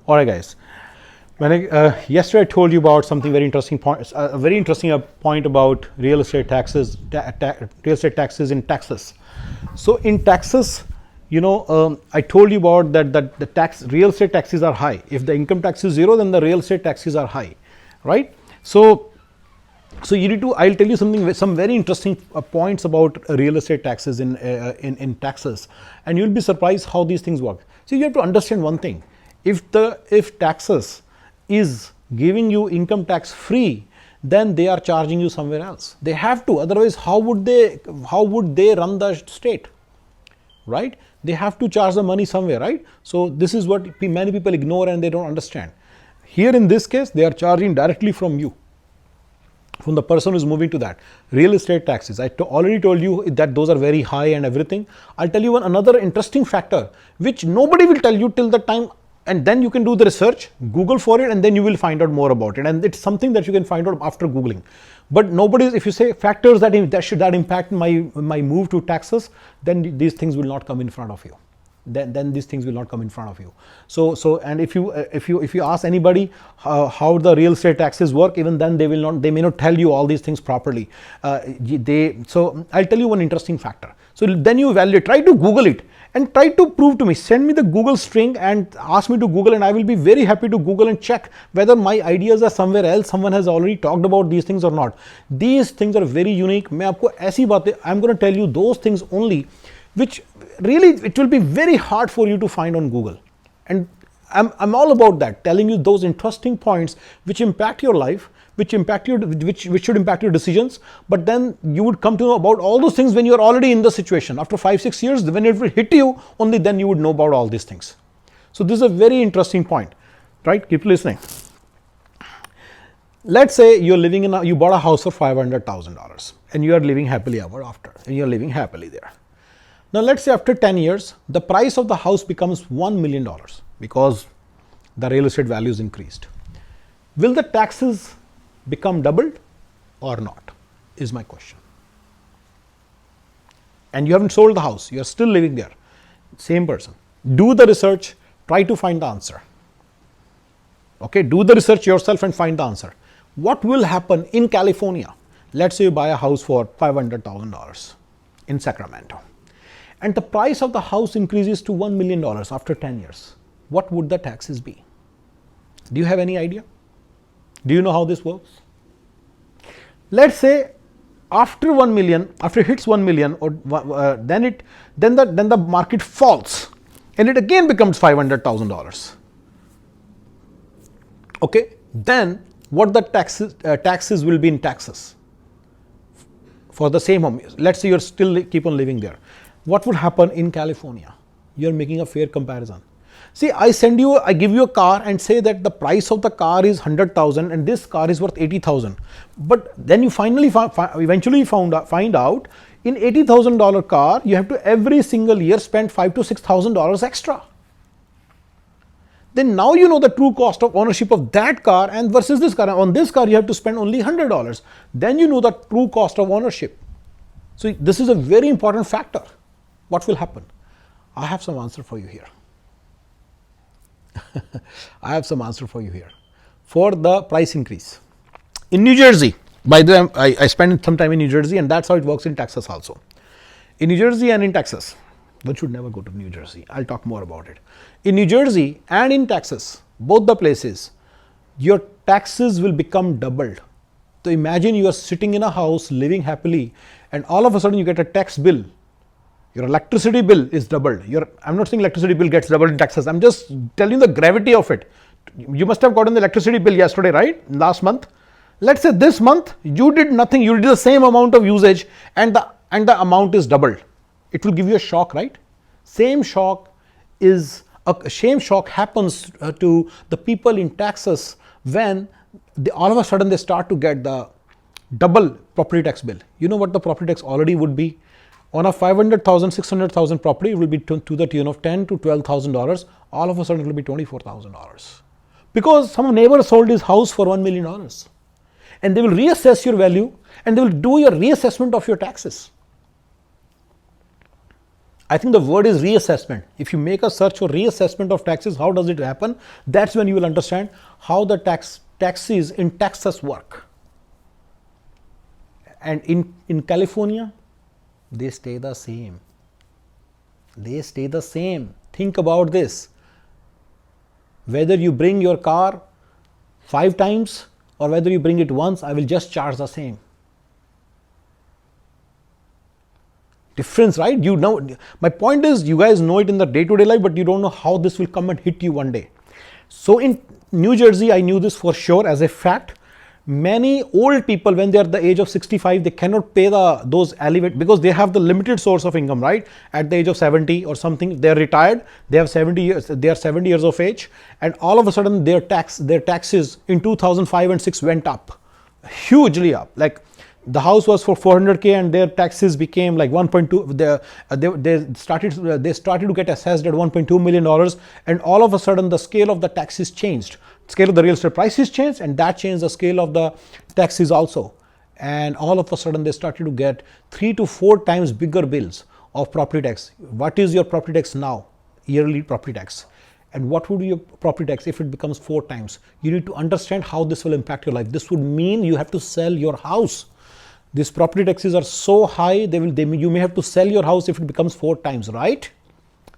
Alright guys, yesterday I told you about something very interesting point, a very interesting point about real estate taxes, real estate taxes in Texas. So in Texas, I told you about that the real estate taxes are high. If the income tax is zero, then the real estate taxes are high, right? So you need to. I'll tell you some very interesting points about real estate taxes in Texas, and you'll be surprised how these things work. So you have to understand one thing: if Texas is giving you income tax free, then they are charging you somewhere else. They have to. Otherwise, how would they run the state, right? They have to charge the money somewhere, right? So this is what many people ignore and they don't understand. Here in this case, they are charging directly from you, from the person who is moving to that. Real estate taxes, I already told you that those are very high and everything. I'll tell you another interesting factor which nobody will tell you till the time, and then you can do the research, Google for it, and then you will find out more about it. And it's something that you can find out after Googling. But if you say factors that impact my move to Texas, then these things will not come in front of you. Then these things will not come in front of you. So and if you ask anybody how the real estate taxes work, even then they may not tell you all these things properly. So I'll tell you one interesting factor. So then you evaluate, try to Google it and try to prove to me, send me the Google string and ask me to Google, and I will be very happy to Google and check whether my ideas are somewhere else, someone has already talked about these things or not. These things are very unique. I'm going to tell you those things only which really it will be very hard for you to find on Google. And I'm all about that, telling you those interesting points which impact your life, which should impact your decisions. But then you would come to know about all those things when you're already in the situation. After 5-6 years, when it will hit you, only then you would know about all these things. So this is a very interesting point, right? Keep listening. Let's say you bought a house for $500,000 and you are living happily ever after, and you're living happily there. Now let's say after 10 years, the price of the house becomes $1 million because the real estate value is increased. Will the taxes become doubled or not, is my question. And you haven't sold the house, you are still living there, same person. Do the research, try to find the answer. Okay, do the research yourself and find the answer. What will happen in California? Let's say you buy a house for $500,000 in Sacramento, and the price of the house increases to $1 million after 10 years. What would the taxes be? Do you have any idea? Do you know how this works? Let's say after it hits 1 million, or then the market falls and it again becomes $500,000. Okay, then what the taxes will be in Texas for the same home. Let's say you're still keep on living there. What would happen in California? You're making a fair comparison. See, I give you a car and say that the price of the car is 100,000 and this car is worth 80,000. But then you eventually find out in $80,000 car, you have to every single year spend $5,000 to $6,000 extra. Then now you know the true cost of ownership of that car and versus this car. On this car, you have to spend only $100. Then you know the true cost of ownership. So this is a very important factor. What will happen? I have some answer for you here. I have some answer for you here. For the price increase. In New Jersey, by the way, I spent some time in New Jersey, and that's how it works in Texas also. In New Jersey and in Texas, one should never go to New Jersey. I'll talk more about it. In New Jersey and in Texas, both the places, your taxes will become doubled. So imagine you are sitting in a house, living happily, and all of a sudden you get a tax bill. Your electricity bill is doubled. I'm not saying electricity bill gets doubled in Texas. I'm just telling you the gravity of it. You must have gotten the electricity bill yesterday, right? Last month. Let's say this month you did nothing. You did the same amount of usage, and the amount is doubled. It will give you a shock, right? Same shock happens to the people in Texas when all of a sudden they start to get the double property tax bill. You know what the property tax already would be? On a 500,000, 600,000 property, it will be to the tune of $10,000 to $12,000. All of a sudden, it will be $24,000 because some neighbor sold his house for $1 million, and they will reassess your value and they will do your reassessment of your taxes. I think the word is reassessment. If you make a search for reassessment of taxes, how does it happen? That's when you will understand how the taxes in Texas work. And in California, they stay the same. They stay the same. Think about this. Whether you bring your car 5 times or whether you bring it once, I will just charge the same. Difference, right? You know, my point is, you guys know it in the day-to-day life, but you don't know how this will come and hit you one day. So in New Jersey, I knew this for sure as a fact. Many old people, when they are the age of 65, they cannot pay those elevate because they have the limited source of income, right? At the age of 70 or something, they are retired. They have 70 years. They are 70 years of age, and all of a sudden, their taxes in 2005 and 6 went up, hugely up. Like the house was for 400K and their taxes became like 1.2. They started to get assessed at $1.2 million, and all of a sudden, the scale of the taxes changed. Scale of the real estate prices changed, and that changed the scale of the taxes also. And all of a sudden they started to get 3 to 4 times bigger bills of property tax. What is your property tax now? Yearly property tax. And what would be your property tax if it becomes 4 times? You need to understand how this will impact your life. This would mean you have to sell your house. These property taxes are so high, you may have to sell your house if it becomes 4 times, right?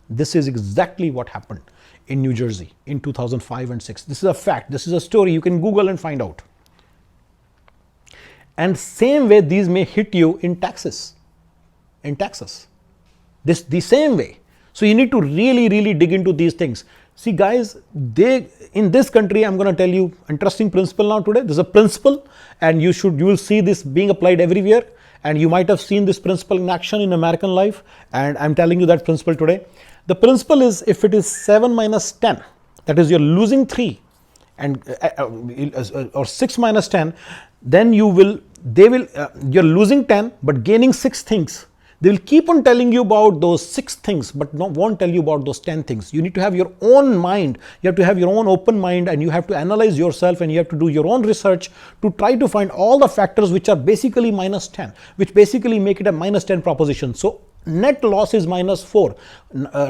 This is exactly what happened in New Jersey in 2005 and 6. This is a fact. This is a story. You can Google and find out. And same way, these may hit you in Texas. In Texas, the same way. So you need to really, really dig into these things. See, guys, in this country, I'm going to tell you interesting principle now today. There's a principle, and you will see this being applied everywhere. And you might have seen this principle in action in American life. And I'm telling you that principle today. The principle is, if it is 7 minus 10, that is you're losing 3, and or 6 minus 10, then you're losing 10 but gaining 6 things. They will keep on telling you about those 6 things, but won't tell you about those 10 things. You need to have your own mind. You have to have your own open mind, and you have to analyze yourself, and you have to do your own research to try to find all the factors which are basically minus 10, which basically make it a minus 10 proposition. So net loss is minus 4,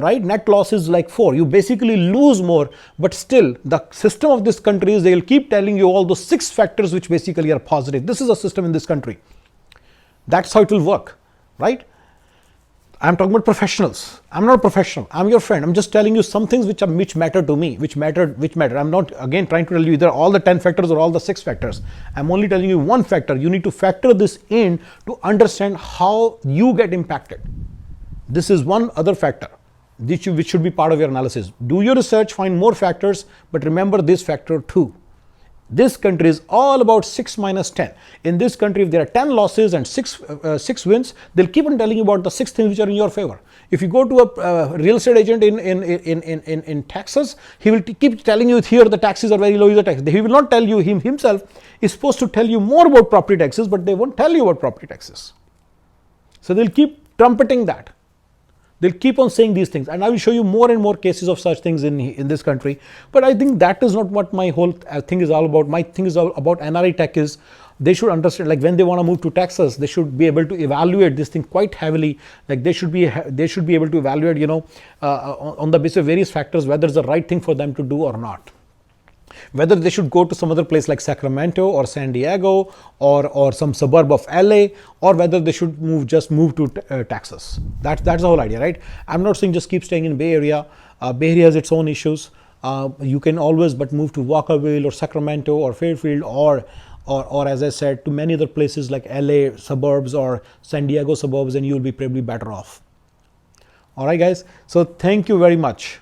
right? Net loss is like 4. You basically lose more, but still the system of this country is they will keep telling you all those 6 factors which basically are positive. This is a system in this country. That's how it will work, right? I'm talking about professionals. I'm not a professional. I'm your friend. I'm just telling you some things which matter to me, which matter. I'm not again trying to tell you either all the 10 factors or all the 6 factors. I'm only telling you one factor. You need to factor this in to understand how you get impacted. This is one other factor which should be part of your analysis. Do your research, find more factors, but remember this factor too. This country is all about 6 minus 10. In this country, if there are 10 losses and 6 wins, they'll keep on telling you about the 6 things which are in your favor. If you go to a real estate agent in Texas, he will keep telling you here the taxes are very low. He will not tell you, himself is supposed to tell you more about property taxes, but they won't tell you about property taxes. So they'll keep trumpeting that. They'll keep on saying these things, and I will show you more and more cases of such things in this country. But I think that is not what my whole thing is all about. My thing is all about NRI tech is they should understand, like when they want to move to Texas, they should be able to evaluate this thing quite heavily. Like they should be able to evaluate, on the basis of various factors, whether it's the right thing for them to do or not. Whether they should go to some other place like Sacramento or San Diego or some suburb of LA, or whether they should just move to Texas. That's the whole idea, right? I'm not saying just keep staying in Bay Area. Bay Area has its own issues. You can always but move to Walkerville or Sacramento or Fairfield or as I said, to many other places like LA suburbs or San Diego suburbs, and you'll be probably better off. All right, guys. So thank you very much.